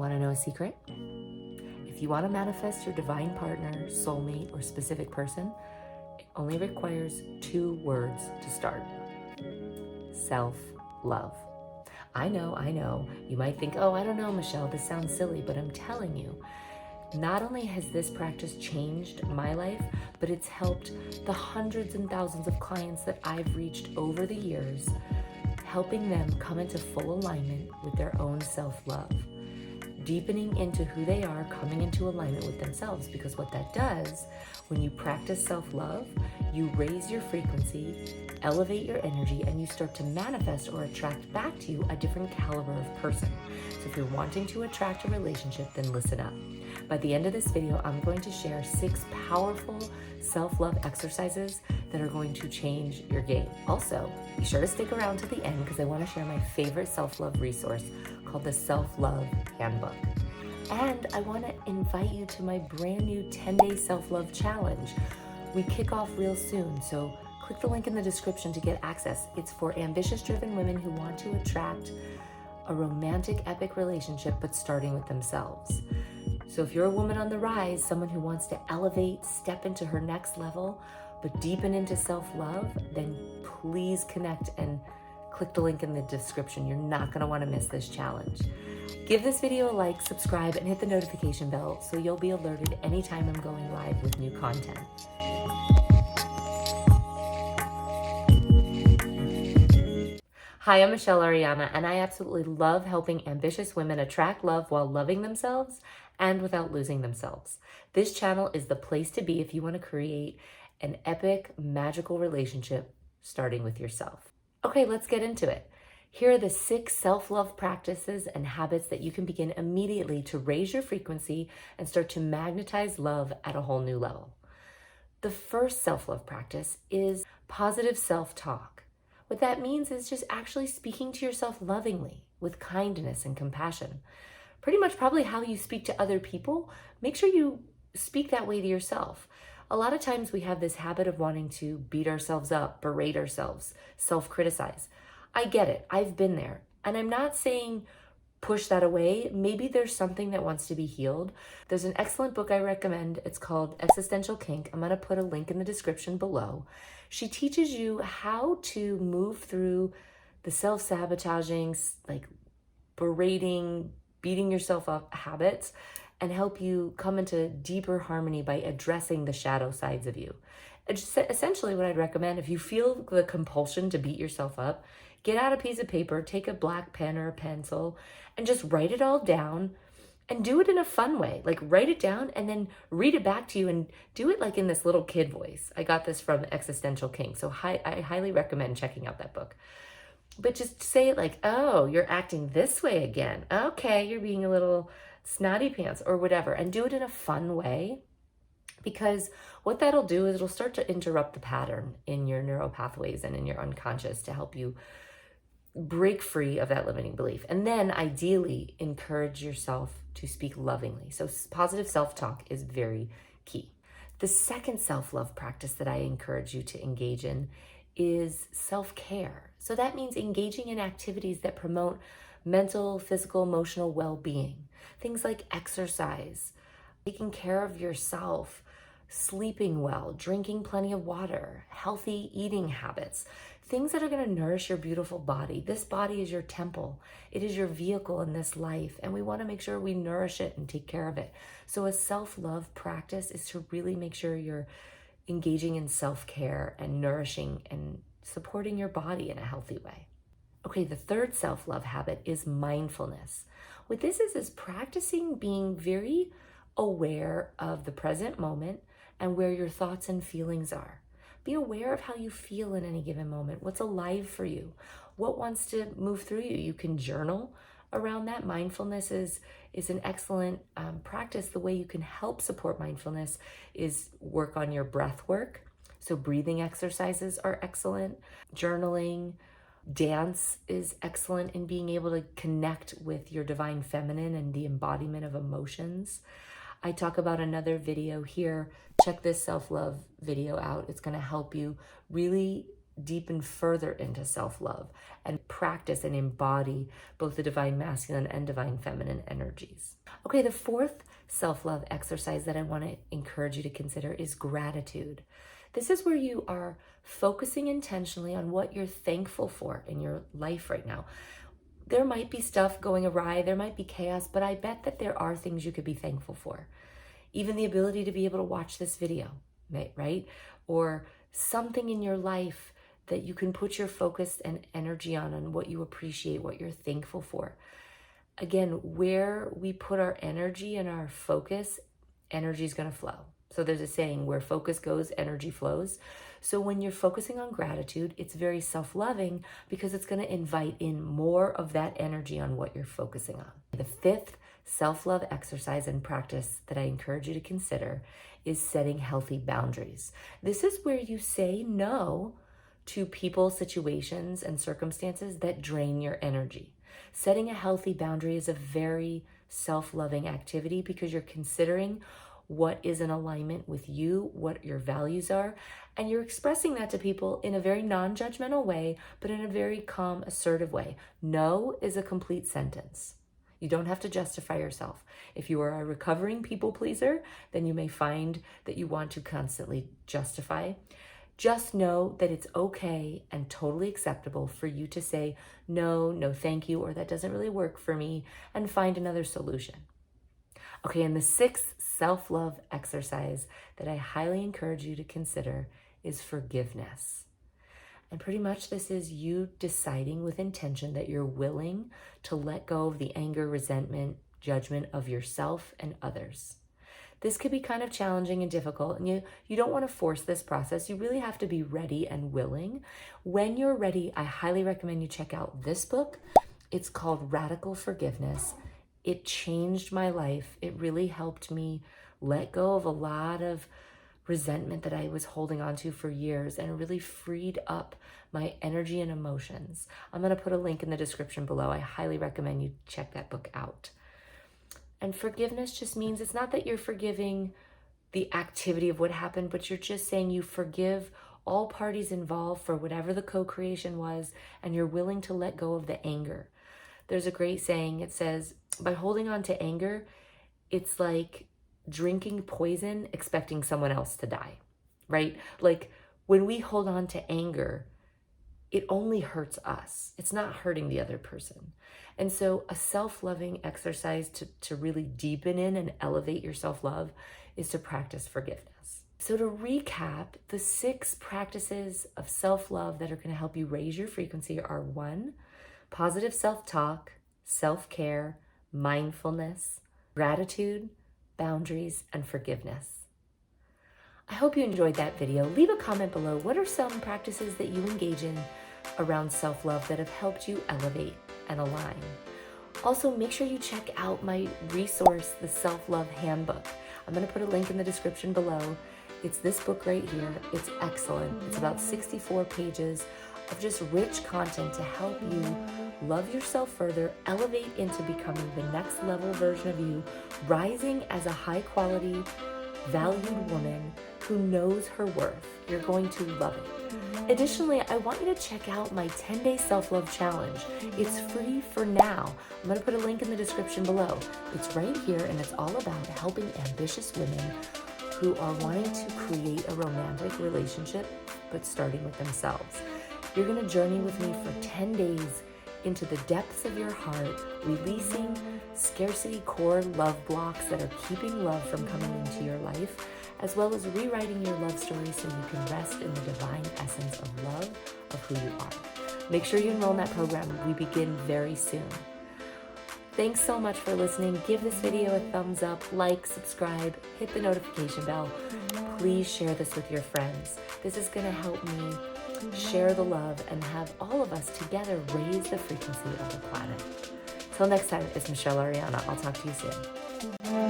Want to know a secret? If you want to manifest your divine partner, soulmate, or specific person, it only requires 2 words to start. Self-love. I know. You might think, oh, I don't know, Michelle, this sounds silly, but I'm telling you, not only has this practice changed my life, but it's helped the hundreds and thousands of clients that I've reached over the years, helping them come into full alignment with their own self-love, deepening into who they are, coming into alignment with themselves. Because what that does, when you practice self-love, you raise your frequency, elevate your energy, and you start to manifest or attract back to you a different caliber of person. So if you're wanting to attract a relationship, then listen up. By the end of this video, I'm going to share 6 powerful self-love exercises that are going to change your game. Also, be sure to stick around to the end because I want to share my favorite self-love resource called the Self-Love Handbook. And I want to invite you to my brand new 10-day self-love challenge. We kick off real soon, so click the link in the description to get access. It's for ambitious, driven women who want to attract a romantic, epic relationship, but starting with themselves. So if you're a woman on the rise, someone who wants to elevate, step into her next level, but deepen into self-love, then please connect and click the link in the description. You're not gonna wanna miss this challenge. Give this video a like, subscribe, and hit the notification bell so you'll be alerted anytime I'm going live with new content. Hi, I'm Michele Ariana, and I absolutely love helping ambitious women attract love while loving themselves and without losing themselves. This channel is the place to be if you want to create an epic, magical relationship starting with yourself. Okay, let's get into it. Here are the 6 self-love practices and habits that you can begin immediately to raise your frequency and start to magnetize love at a whole new level. The first self-love practice is positive self-talk. What that means is just actually speaking to yourself lovingly, with kindness and compassion. Pretty much probably how you speak to other people. Make sure you speak that way to yourself. A lot of times we have this habit of wanting to beat ourselves up, berate ourselves, self-criticize. I get it. I've been there. And I'm not saying push that away. Maybe there's something that wants to be healed. There's an excellent book I recommend. It's called Existential Kink. I'm going to put a link in the description below. She teaches you how to move through the self-sabotaging, like berating, beating yourself up habits and help you come into deeper harmony by addressing the shadow sides of you. It's essentially what I'd recommend. If you feel the compulsion to beat yourself up, get out a piece of paper, take a black pen or a pencil, and just write it all down and do it in a fun way. Like write it down and then read it back to you and do it like in this little kid voice. I got this from Existential Kink, so I highly recommend checking out that book. But just say it like, oh, you're acting this way again. Okay, you're being a little snotty pants or whatever, and do it in a fun way. Because what that'll do is it'll start to interrupt the pattern in your neural pathways and in your unconscious to help you break free of that limiting belief. And then ideally encourage yourself to speak lovingly. So positive self-talk is very key. The second self-love practice that I encourage you to engage in is self-care. So that means engaging in activities that promote mental, physical, emotional well-being. Things like exercise, taking care of yourself, sleeping well, drinking plenty of water, healthy eating habits, things that are going to nourish your beautiful body. This body is your temple. It is your vehicle in this life, and we want to make sure we nourish it and take care of it. So a self-love practice is to really make sure you're engaging in self-care and nourishing and supporting your body in a healthy way. Okay, the third self-love habit is mindfulness. What this is practicing being very aware of the present moment and where your thoughts and feelings are. Be aware of how you feel in any given moment. What's alive for you? What wants to move through you? You can journal around that. Mindfulness is an excellent practice. The way you can help support mindfulness is work on your breath work. So breathing exercises are excellent. Journaling, dance is excellent in being able to connect with your divine feminine and the embodiment of emotions. I talk about another video here. Check this self-love video out. It's going to help you really deepen further into self-love and practice and embody both the divine masculine and divine feminine energies. Okay, the fourth self-love exercise that I want to encourage you to consider is gratitude. This is where you are focusing intentionally on what you're thankful for in your life right now. There might be stuff going awry, there might be chaos, but I bet that there are things you could be thankful for. Even the ability to be able to watch this video, right? Or something in your life that you can put your focus and energy on what you appreciate, what you're thankful for. Again, where we put our energy and our focus, energy is going to flow. So there's a saying, where focus goes, energy flows. So when you're focusing on gratitude, it's very self-loving because it's going to invite in more of that energy on what you're focusing on. The fifth self-love exercise and practice that I encourage you to consider is setting healthy boundaries. This is where you say no to people, situations, and circumstances that drain your energy. Setting a healthy boundary is a very self-loving activity because you're considering what is in alignment with you, what your values are, and you're expressing that to people in a very non-judgmental way, but in a very calm, assertive way. No is a complete sentence. You don't have to justify yourself. If you are a recovering people pleaser, then you may find that you want to constantly justify. Just know that it's okay and totally acceptable for you to say, no, no thank you, or that doesn't really work for me, and find another solution. Okay, and the sixth self-love exercise that I highly encourage you to consider is forgiveness. And pretty much this is you deciding with intention that you're willing to let go of the anger, resentment, judgment of yourself and others. This could be kind of challenging and difficult, and you don't want to force this process. You really have to be ready and willing. When you're ready, I highly recommend you check out this book. It's called Radical Forgiveness. It changed my life. It really helped me let go of a lot of resentment that I was holding on to for years, and really freed up my energy and emotions. I'm going to put a link in the description below. I highly recommend you check that book out. And forgiveness just means it's not that you're forgiving the activity of what happened, but you're just saying you forgive all parties involved for whatever the co-creation was, and you're willing to let go of the anger. There's a great saying. It says, by holding on to anger, it's like drinking poison expecting someone else to die, right? Like when we hold on to anger, it only hurts us. It's not hurting the other person. And so a self-loving exercise to really deepen in and elevate your self-love is to practice forgiveness. So to recap, the 6 practices of self-love that are going to help you raise your frequency are 1, positive self-talk, self-care, mindfulness, gratitude, boundaries, and forgiveness. I hope you enjoyed that video. Leave a comment below. What are some practices that you engage in around self-love that have helped you elevate and align? Also, make sure you check out my resource, the Self-Love Handbook. I'm going to put a link in the description below. It's this book right here. It's excellent. It's about 64 pages of just rich content to help you love yourself further, elevate into becoming the next level version of you, rising as a high quality, valued woman who knows her worth. You're going to love it. Additionally, I want you to check out my 10-day self-love challenge. It's free for now. I'm going to put a link in the description below. It's right here, and it's all about helping ambitious women who are wanting to create a romantic relationship, but starting with themselves. You're going to journey with me for 10 days into the depths of your heart, releasing scarcity core love blocks that are keeping love from coming into your life, as well as rewriting your love story so you can rest in the divine essence of love of who you are. Make sure you enroll in that program. We begin very soon. Thanks so much for listening. Give this video a thumbs up, like, subscribe, hit the notification bell. Please share this with your friends. This is going to help me share the love and have all of us together raise the frequency of the planet. Till next time, it's Michele Ariana. I'll talk to you soon.